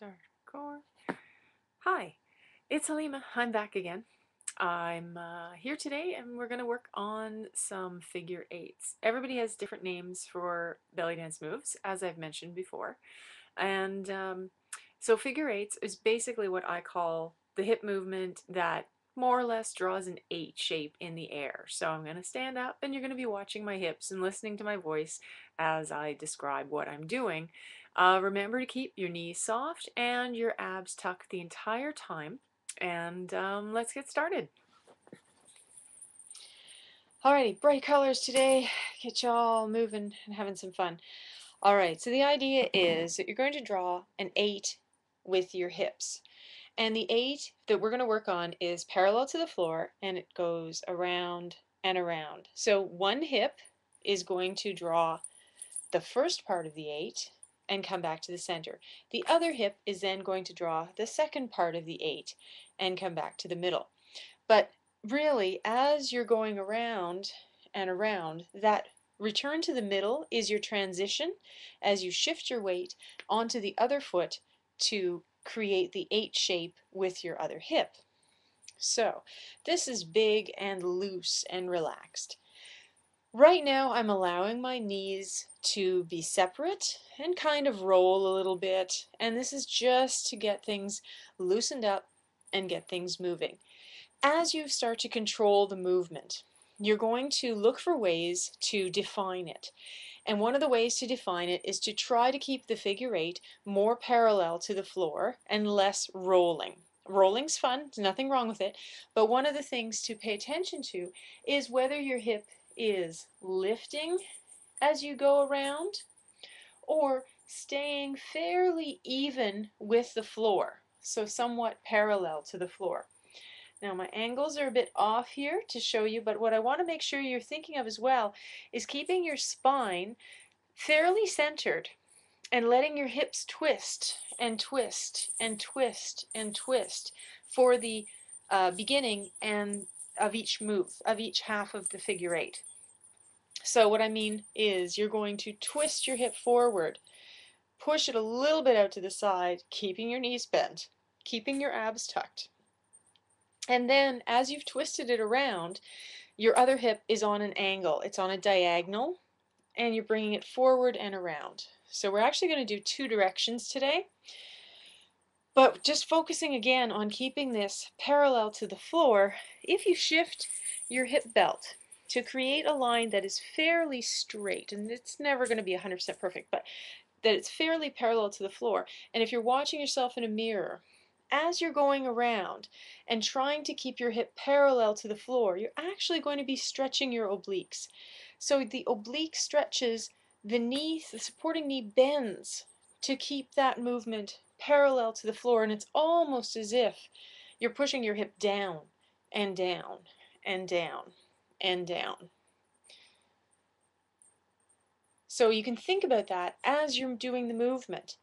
Start record. Hi, it's Halima. I'm back again. I'm here today and we're going to work on some figure eights. Everybody has different names for belly dance moves, as I've mentioned before. And so figure eights is basically what I call the hip movement that more or less draws an 8 shape in the air. So I'm going to stand up and you're going to be watching my hips and listening to my voice as I describe what I'm doing. Remember to keep your knees soft and your abs tucked the entire time. And let's get started. Alrighty, bright colors today. Get y'all moving and having some fun. Alright, so the idea is that you're going to draw an 8 with your hips. And the 8 that we're going to work on is parallel to the floor and it goes around and around. So one hip is going to draw the first part of the 8 and come back to the center. The other hip is then going to draw the second part of the 8 and come back to the middle. But really, as you're going around and around, that return to the middle is your transition as you shift your weight onto the other foot to create the 8 shape with your other hip. So this is big and loose and relaxed. Right now I'm allowing my knees to be separate and kind of roll a little bit, and this is just to get things loosened up and get things moving. As you start to control the movement, you're going to look for ways to define it. And one of the ways to define it is to try to keep the figure 8 more parallel to the floor and less rolling. Rolling's fun, there's nothing wrong with it, but one of the things to pay attention to is whether your hip is lifting as you go around or staying fairly even with the floor, so somewhat parallel to the floor. Now my angles are a bit off here to show you, but what I want to make sure you're thinking of as well is keeping your spine fairly centered and letting your hips twist and twist and twist and twist for the beginning and of each move, of each half of the figure 8. So what I mean is you're going to twist your hip forward, push it a little bit out to the side, keeping your knees bent, keeping your abs tucked. And then as you've twisted it around, your other hip is on an angle. It's on a diagonal, and you're bringing it forward and around. So we're actually going to do 2 directions today, but just focusing again on keeping this parallel to the floor. If you shift your hip belt to create a line that is fairly straight, and it's never going to be 100% perfect, but that it's fairly parallel to the floor, and if you're watching yourself in a mirror, as you're going around and trying to keep your hip parallel to the floor, you're actually going to be stretching your obliques. So the oblique stretches, the knee, the supporting knee bends to keep that movement parallel to the floor, and it's almost as if you're pushing your hip down and down and down and down. So you can think about that as you're doing the movement.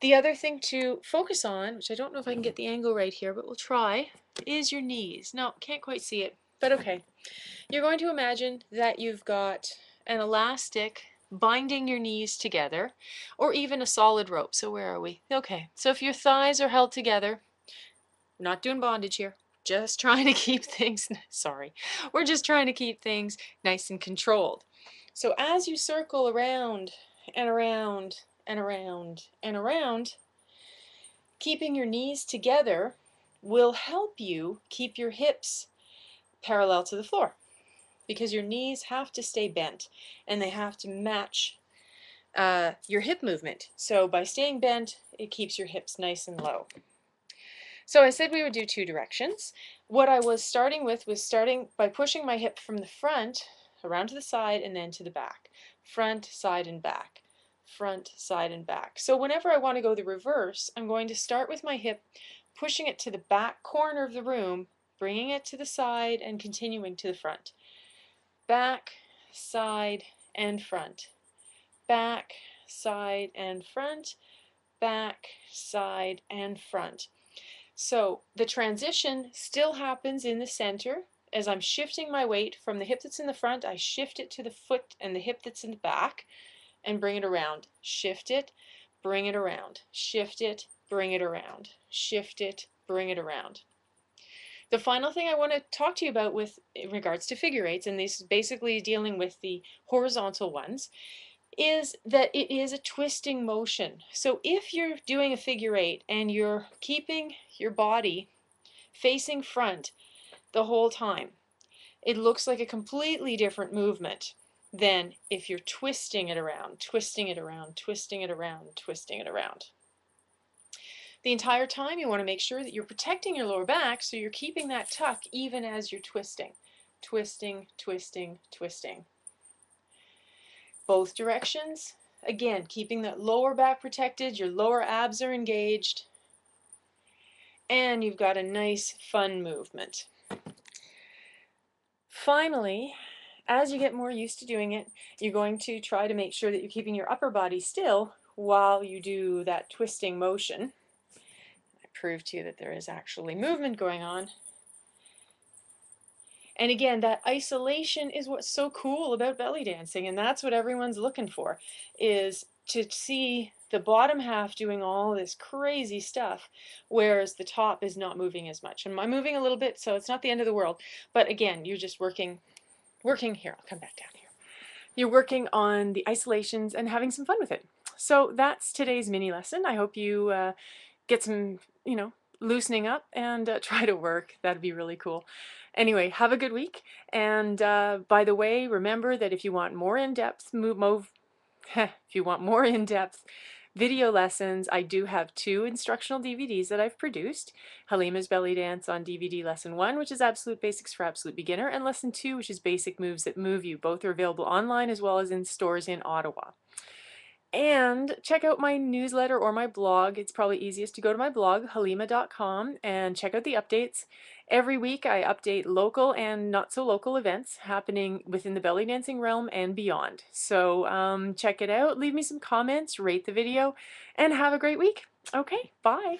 The other thing to focus on, which I don't know if I can get the angle right here, but we'll try, is your knees. No, can't quite see it, but okay. You're going to imagine that you've got an elastic binding your knees together, or even a solid rope. So where are we? Okay, so if your thighs are held together, we're not doing bondage here, just trying to keep things, sorry, we're just trying to keep things nice and controlled. So as you circle around and around and around and around, keeping your knees together will help you keep your hips parallel to the floor, because your knees have to stay bent and they have to match your hip movement. So by staying bent, it keeps your hips nice and low. So I said we would do 2 directions. What I was starting with was starting by pushing my hip from the front around to the side and then to the back. Front, side, and back. Front, side, and back. So whenever I want to go the reverse, I'm going to start with my hip, pushing it to the back corner of the room, bringing it to the side, and continuing to the front. Back, side, and front. Back, side, and front. Back, side, and front. So the transition still happens in the center. As I'm shifting my weight from the hip that's in the front, I shift it to the foot and the hip that's in the back and bring it around. Shift it, bring it around. Shift it, bring it around. Shift it, bring it around. The final thing I want to talk to you about with in regards to figure eights, and this is basically dealing with the horizontal ones, is that it is a twisting motion. So if you're doing a figure eight and you're keeping your body facing front the whole time, it looks like a completely different movement than if you're twisting it around, twisting it around, twisting it around, twisting it around. The entire time you want to make sure that you're protecting your lower back, so you're keeping that tuck even as you're twisting. Twisting, twisting, twisting. Both directions. Again, keeping that lower back protected, your lower abs are engaged, and you've got a nice, fun movement. Finally, as you get more used to doing it, you're going to try to make sure that you're keeping your upper body still while you do that twisting motion. I prove to you that there is actually movement going on. And again, that isolation is what's so cool about belly dancing, and that's what everyone's looking for, is to see the bottom half doing all this crazy stuff, whereas the top is not moving as much. And I'm moving a little bit, so it's not the end of the world. But again, you're just working here. I'll come back down here. You're working on the isolations and having some fun with it. So that's today's mini lesson. I hope you get some, loosening up and try to work. That'd be really cool. Anyway, have a good week. And by the way, remember that if you want more in-depth if you want more in-depth video lessons, I do have 2 instructional DVDs that I've produced. Halima's Belly Dance on DVD Lesson 1, which is Absolute Basics for Absolute Beginner, and Lesson 2, which is Basic Moves That Move You. Both are available online as well as in stores in Ottawa. And check out my newsletter or my blog. It's probably easiest to go to my blog, halima.com, and check out the updates. Every week I update local and not so local events happening within the belly dancing realm and beyond. So check it out, leave me some comments, rate the video, and have a great week. Okay, bye.